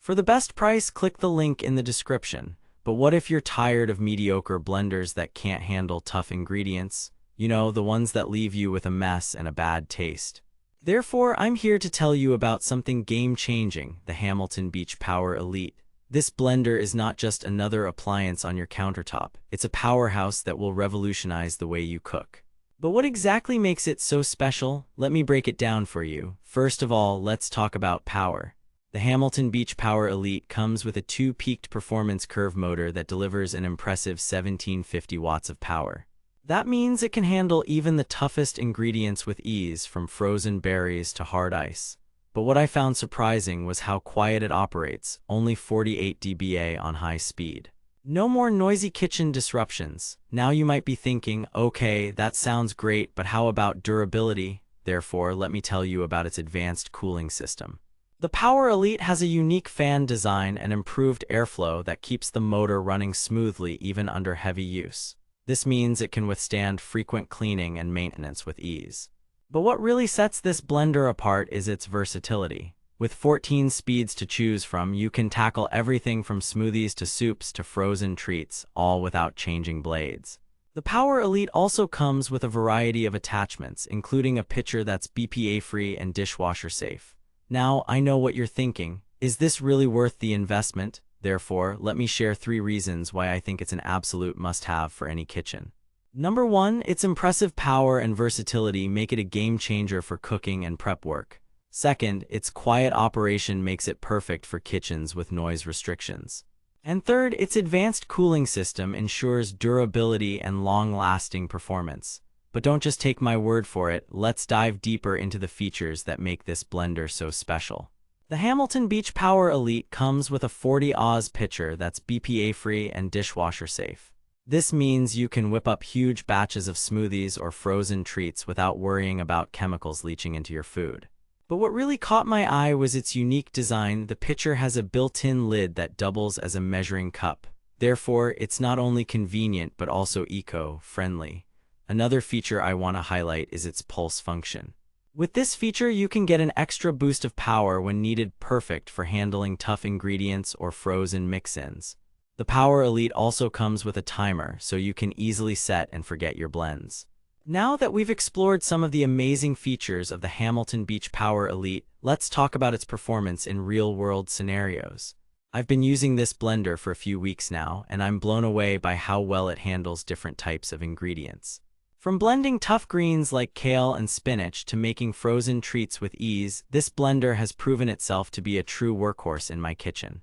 For the best price, click the link in the description. But what if you're tired of mediocre blenders that can't handle tough ingredients? You know, the ones that leave you with a mess and a bad taste. Therefore, I'm here to tell you about something game-changing, the Hamilton Beach Power Elite. This blender is not just another appliance on your countertop. It's a powerhouse that will revolutionize the way you cook. But what exactly makes it so special? Let me break it down for you. First of all, let's talk about power. The Hamilton Beach Power Elite comes with a 2-peaked performance curve motor that delivers an impressive 1750 watts of power. That means it can handle even the toughest ingredients with ease, from frozen berries to hard ice. But what I found surprising was how quiet it operates, only 48 dBA on high speed. No more noisy kitchen disruptions. Now you might be thinking, okay, that sounds great, but how about durability? Therefore, let me tell you about its advanced cooling system. The Power Elite has a unique fan design and improved airflow that keeps the motor running smoothly even under heavy use. This means it can withstand frequent cleaning and maintenance with ease. But what really sets this blender apart is its versatility. With 14 speeds to choose from, you can tackle everything from smoothies to soups to frozen treats, all without changing blades. The Power Elite also comes with a variety of attachments, including a pitcher that's BPA-free and dishwasher-safe. Now, I know what you're thinking. Is this really worth the investment? Therefore, let me share 3 reasons why I think it's an absolute must-have for any kitchen. Number 1, its impressive power and versatility make it a game-changer for cooking and prep work. Second, its quiet operation makes it perfect for kitchens with noise restrictions. And third, its advanced cooling system ensures durability and long-lasting performance. But don't just take my word for it, let's dive deeper into the features that make this blender so special. The Hamilton Beach Power Elite comes with a 40 Oz pitcher that's BPA-free and dishwasher-safe. This means you can whip up huge batches of smoothies or frozen treats without worrying about chemicals leaching into your food. But what really caught my eye was its unique design. The pitcher has a built-in lid that doubles as a measuring cup. Therefore, it's not only convenient but also eco-friendly. Another feature I want to highlight is its pulse function. With this feature, you can get an extra boost of power when needed, perfect for handling tough ingredients or frozen mix-ins. The Power Elite also comes with a timer, so you can easily set and forget your blends. Now that we've explored some of the amazing features of the Hamilton Beach Power Elite, let's talk about its performance in real-world scenarios. I've been using this blender for a few weeks now, and I'm blown away by how well it handles different types of ingredients. From blending tough greens like kale and spinach to making frozen treats with ease, this blender has proven itself to be a true workhorse in my kitchen.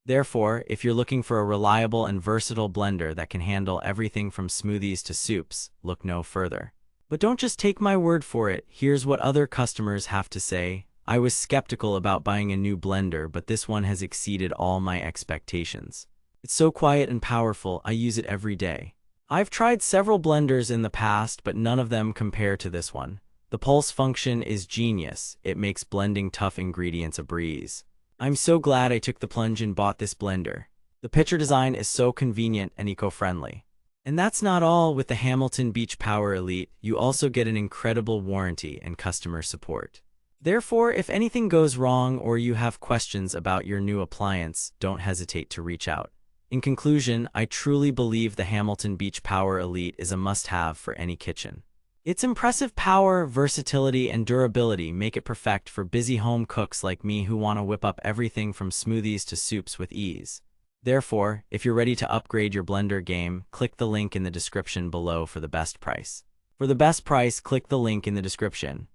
Therefore, if you're looking for a reliable and versatile blender that can handle everything from smoothies to soups, look no further. But don't just take my word for it. Here's what other customers have to say. I was skeptical about buying a new blender, but this one has exceeded all my expectations. It's so quiet and powerful, I use it every day. I've tried several blenders in the past, but none of them compare to this one. The pulse function is genius. It makes blending tough ingredients a breeze. I'm so glad I took the plunge and bought this blender. The pitcher design is so convenient and eco-friendly. And that's not all. With the Hamilton Beach Power Elite, you also get an incredible warranty and customer support. Therefore, if anything goes wrong or you have questions about your new appliance, don't hesitate to reach out. In conclusion, I truly believe the Hamilton Beach Power Elite is a must-have for any kitchen. Its impressive power, versatility, and durability make it perfect for busy home cooks like me who want to whip up everything from smoothies to soups with ease. Therefore, if you're ready to upgrade your blender game, click the link in the description below for the best price. For the best price, click the link in the description.